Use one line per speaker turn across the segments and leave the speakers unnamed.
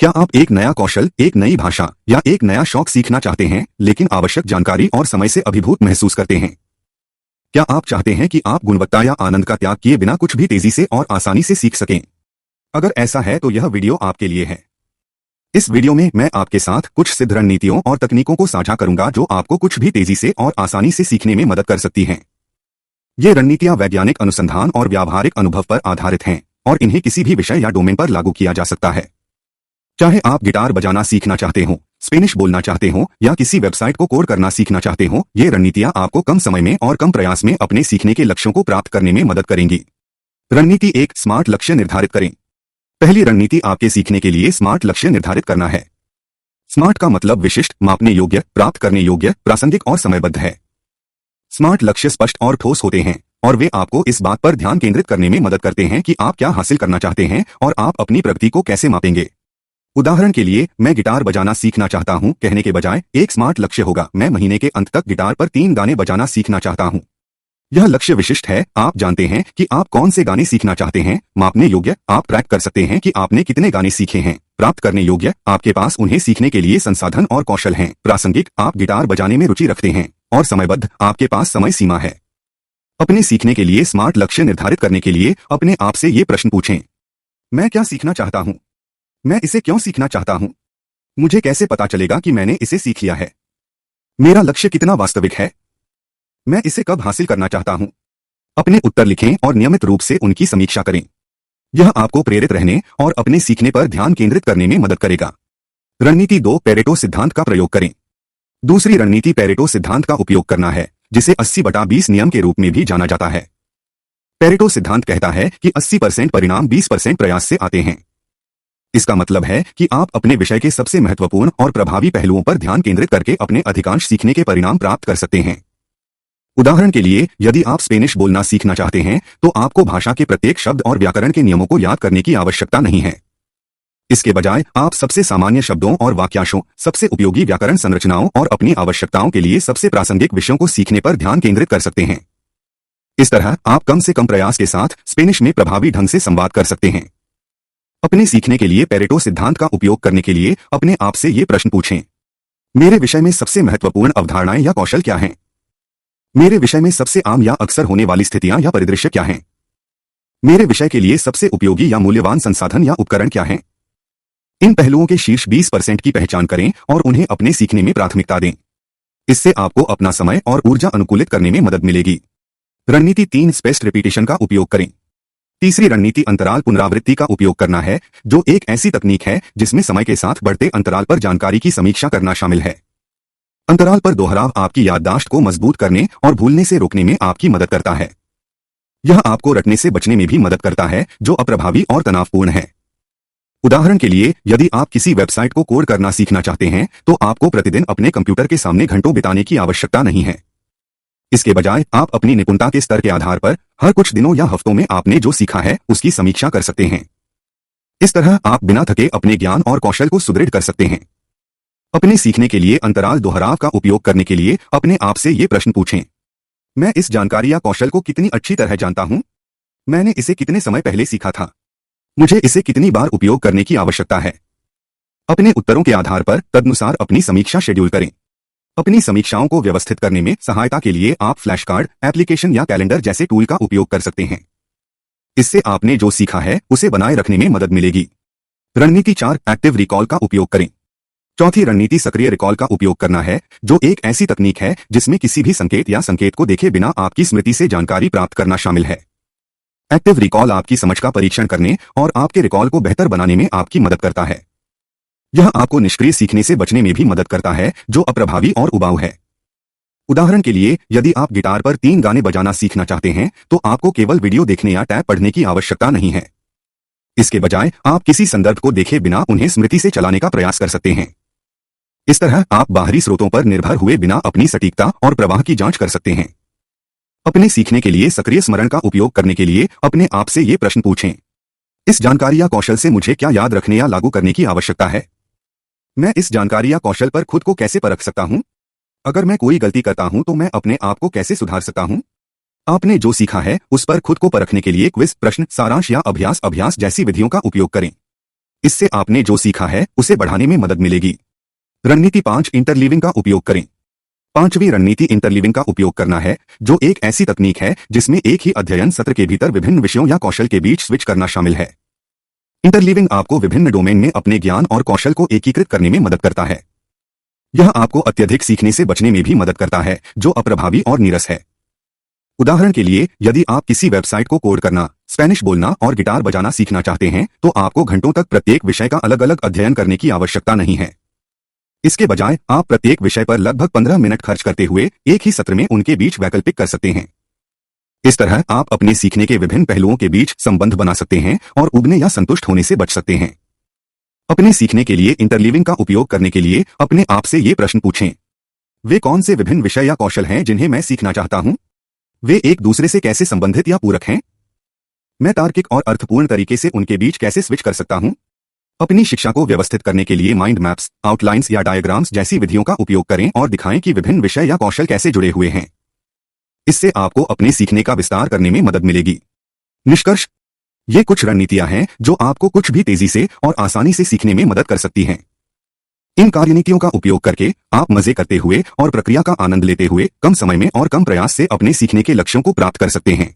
क्या आप एक नया कौशल, एक नई भाषा या एक नया शौक सीखना चाहते हैं, लेकिन आवश्यक जानकारी और समय से अभिभूत महसूस करते हैं? क्या आप चाहते हैं कि आप गुणवत्ता या आनंद का त्याग किए बिना कुछ भी तेजी से और आसानी से सीख सकें? अगर ऐसा है तो यह वीडियो आपके लिए है। इस वीडियो में मैं आपके साथ कुछ सिद्ध रणनीतियों और तकनीकों को साझा करूंगा जो आपको कुछ भी तेजी से और आसानी से सीखने में मदद कर सकती हैं। ये रणनीतियां वैज्ञानिक अनुसंधान और व्यावहारिक अनुभव पर आधारित हैं और इन्हें किसी भी विषय या डोमेन पर लागू किया जा सकता है। चाहे आप गिटार बजाना सीखना चाहते हो, स्पेनिश बोलना चाहते हो या किसी वेबसाइट को कोड करना सीखना चाहते हो, ये रणनीतियां आपको कम समय में और कम प्रयास में अपने सीखने के लक्ष्यों को प्राप्त करने में मदद करेंगी। रणनीति 1, स्मार्ट लक्ष्य निर्धारित करें। पहली रणनीति आपके सीखने के लिए स्मार्ट लक्ष्य निर्धारित करना है। स्मार्ट का मतलब विशिष्ट, मापने योग्य, प्राप्त करने योग्य, प्रासंगिक और समयबद्ध है। स्मार्ट लक्ष्य स्पष्ट और ठोस होते हैं और वे आपको इस बात पर ध्यान केंद्रित करने में मदद करते हैं कि आप क्या हासिल करना चाहते हैं और आप अपनी प्रगति को कैसे मापेंगे। उदाहरण के लिए, मैं गिटार बजाना सीखना चाहता हूं कहने के बजाय एक स्मार्ट लक्ष्य होगा, मैं महीने के अंत तक गिटार पर 3 गाने बजाना सीखना चाहता हूं। यह लक्ष्य विशिष्ट है, आप जानते हैं कि आप कौन से गाने सीखना चाहते हैं। मापने योग्य, आप ट्रैक कर सकते हैं कि आपने कितने गाने सीखे हैं। प्राप्त करने योग्य, आपके पास उन्हें सीखने के लिए संसाधन और कौशल हैं। प्रासंगिक, आप गिटार बजाने में रुचि रखते हैं। और समयबद्ध, आपके पास समय सीमा है। अपने सीखने के लिए स्मार्ट लक्ष्य निर्धारित करने के लिए अपने आप से ये प्रश्न पूछें। मैं क्या सीखना चाहता हूं? मैं इसे क्यों सीखना चाहता हूं? मुझे कैसे पता चलेगा कि मैंने इसे सीख लिया है? मेरा लक्ष्य कितना वास्तविक है? मैं इसे कब हासिल करना चाहता हूं? अपने उत्तर लिखें और नियमित रूप से उनकी समीक्षा करें। यह आपको प्रेरित रहने और अपने सीखने पर ध्यान केंद्रित करने में मदद करेगा। रणनीति 2, पेरेटो सिद्धांत का प्रयोग करें। दूसरी रणनीति पेरेटो सिद्धांत का उपयोग करना है, जिसे 80/20 नियम के रूप में भी जाना जाता है। पेरेटो सिद्धांत कहता है कि 80% परिणाम 20% प्रयास से आते हैं। इसका मतलब है कि आप अपने विषय के सबसे महत्वपूर्ण और प्रभावी पहलुओं पर ध्यान केंद्रित करके अपने अधिकांश सीखने के परिणाम प्राप्त कर सकते हैं। उदाहरण के लिए, यदि आप स्पेनिश बोलना सीखना चाहते हैं तो आपको भाषा के प्रत्येक शब्द और व्याकरण के नियमों को याद करने की आवश्यकता नहीं है। इसके बजाय आप सबसे सामान्य शब्दों और वाक्यांशों, सबसे उपयोगी व्याकरण संरचनाओं और अपनी आवश्यकताओं के लिए सबसे प्रासंगिक विषयों को सीखने पर ध्यान केंद्रित कर सकते हैं। इस तरह आप कम से कम प्रयास के साथ स्पेनिश में प्रभावी ढंग से संवाद कर सकते हैं। अपने सीखने के लिए पेरेटो सिद्धांत का उपयोग करने के लिए अपने आप से ये प्रश्न पूछें। मेरे विषय में सबसे महत्वपूर्ण अवधारणाएं या कौशल क्या हैं? मेरे विषय में सबसे आम या अक्सर होने वाली स्थितियां या परिदृश्य क्या हैं? मेरे विषय के लिए सबसे उपयोगी या मूल्यवान संसाधन या उपकरण क्या हैं? इन पहलुओं के शीर्ष 20% की पहचान करें और उन्हें अपने सीखने में प्राथमिकता दें। इससे आपको अपना समय और ऊर्जा अनुकूलित करने में मदद मिलेगी। रणनीति 3, स्पेस्ड रिपीटेशन का उपयोग करें। तीसरी रणनीति अंतराल पुनरावृत्ति का उपयोग करना है, जो एक ऐसी तकनीक है जिसमें समय के साथ बढ़ते अंतराल पर जानकारी की समीक्षा करना शामिल है। अंतराल पर दोहराव आपकी याददाश्त को मजबूत करने और भूलने से रोकने में आपकी मदद करता है। यह आपको रटने से बचने में भी मदद करता है, जो अप्रभावी और तनावपूर्ण है। उदाहरण के लिए, यदि आप किसी वेबसाइट को कोड करना सीखना चाहते हैं तो आपको प्रतिदिन अपने कंप्यूटर के सामने घंटों बिताने की आवश्यकता नहीं है। इसके बजाय आप अपनी निपुणता के स्तर के आधार पर हर कुछ दिनों या हफ्तों में आपने जो सीखा है उसकी समीक्षा कर सकते हैं। इस तरह आप बिना थके अपने ज्ञान और कौशल को सुदृढ़ कर सकते हैं। अपने सीखने के लिए अंतराल दोहराव का उपयोग करने के लिए अपने आप से ये प्रश्न पूछें। मैं इस जानकारी या कौशल को कितनी अच्छी तरह जानता हूं? मैंने इसे कितने समय पहले सीखा था? मुझे इसे कितनी बार उपयोग करने की आवश्यकता है? अपने उत्तरों के आधार पर तदनुसार अपनी समीक्षा शेड्यूल करें। अपनी समीक्षाओं को व्यवस्थित करने में सहायता के लिए आप फ्लैश कार्ड, एप्लीकेशन या कैलेंडर जैसे टूल का उपयोग कर सकते हैं। इससे आपने जो सीखा है उसे बनाए रखने में मदद मिलेगी। रणनीति 4, एक्टिव रिकॉल का उपयोग करें। चौथी रणनीति सक्रिय रिकॉल का उपयोग करना है, जो एक ऐसी तकनीक है जिसमें किसी भी संकेत या संकेत को देखे बिना आपकी स्मृति से जानकारी प्राप्त करना शामिल है। एक्टिव रिकॉल आपकी समझ का परीक्षण करने और आपके रिकॉल को बेहतर बनाने में आपकी मदद करता है। यह आपको निष्क्रिय सीखने से बचने में भी मदद करता है, जो अप्रभावी और उबाऊ है। उदाहरण के लिए, यदि आप गिटार पर 3 गाने बजाना सीखना चाहते हैं तो आपको केवल वीडियो देखने या टैब पढ़ने की आवश्यकता नहीं है। इसके बजाय आप किसी संदर्भ को देखे बिना उन्हें स्मृति से चलाने का प्रयास कर सकते हैं। इस तरह आप बाहरी स्रोतों पर निर्भर हुए बिना अपनी सटीकता और प्रवाह की जांच कर सकते हैं। अपने सीखने के लिए सक्रिय स्मरण का उपयोग करने के लिए अपने आप से ये प्रश्न पूछें। इस जानकारी या कौशल से मुझे क्या याद रखने या लागू करने की आवश्यकता है? मैं इस जानकारी या कौशल पर खुद को कैसे परख सकता हूं? अगर मैं कोई गलती करता हूं तो मैं अपने आप को कैसे सुधार सकता हूं? आपने जो सीखा है उस पर खुद को परखने के लिए क्विज, प्रश्न, सारांश या अभ्यास जैसी विधियों का उपयोग करें। इससे आपने जो सीखा है उसे बढ़ाने में मदद मिलेगी। रणनीति 5 इंटरलीविंग का उपयोग करें। पांचवी रणनीति इंटरलीविंग का उपयोग करना है, जो एक ऐसी तकनीक है जिसमें एक ही अध्ययन सत्र के भीतर विभिन्न विषयों या कौशल के बीच स्विच करना शामिल है। इंटरलीविंग आपको विभिन्न डोमेन में अपने ज्ञान और कौशल को एकीकृत करने में मदद करता है। यह आपको अत्यधिक सीखने से बचने में भी मदद करता है, जो अप्रभावी और नीरस है। उदाहरण के लिए, यदि आप किसी वेबसाइट को कोड करना, स्पेनिश बोलना और गिटार बजाना सीखना चाहते हैं, तो आपको घंटों तक प्रत्येक विषय का अलग अलग अध्ययन करने की आवश्यकता नहीं है। इसके बजाय आप प्रत्येक विषय पर लगभग 15 मिनट खर्च करते हुए एक ही सत्र में उनके बीच वैकल्पिक कर सकते हैं। इस तरह आप अपने सीखने के विभिन्न पहलुओं के बीच संबंध बना सकते हैं और उबने या संतुष्ट होने से बच सकते हैं। अपने सीखने के लिए इंटरलीविंग का उपयोग करने के लिए अपने आप से ये प्रश्न पूछें। वे कौन से विभिन्न विषय या कौशल हैं जिन्हें मैं सीखना चाहता हूं? वे एक दूसरे से कैसे संबंधित या पूरक हैं? मैं तार्किक और अर्थपूर्ण तरीके से उनके बीच कैसे स्विच कर सकता हूं? अपनी शिक्षा को व्यवस्थित करने के लिए माइंड मैप्स, आउटलाइंस या डायग्राम्स जैसी विधियों का उपयोग करें और दिखाएं कि विभिन्न विषय या कौशल कैसे जुड़े हुए हैं। इससे आपको अपने सीखने का विस्तार करने में मदद मिलेगी। निष्कर्ष: ये कुछ रणनीतियां हैं जो आपको कुछ भी तेजी से और आसानी से सीखने में मदद कर सकती हैं। इन कार्यनीतियों का उपयोग करके आप मजे करते हुए और प्रक्रिया का आनंद लेते हुए कम समय में और कम प्रयास से अपने सीखने के लक्ष्यों को प्राप्त कर सकते हैं।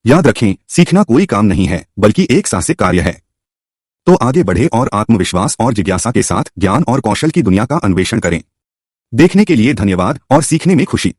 याद रखें, सीखना कोई काम नहीं है, बल्कि एक साहसिक कार्य है। तो आगे बढ़े और आत्मविश्वास और जिज्ञासा के साथ ज्ञान और कौशल की दुनिया का अन्वेषण करें। देखने के लिए धन्यवाद और सीखने में खुशी।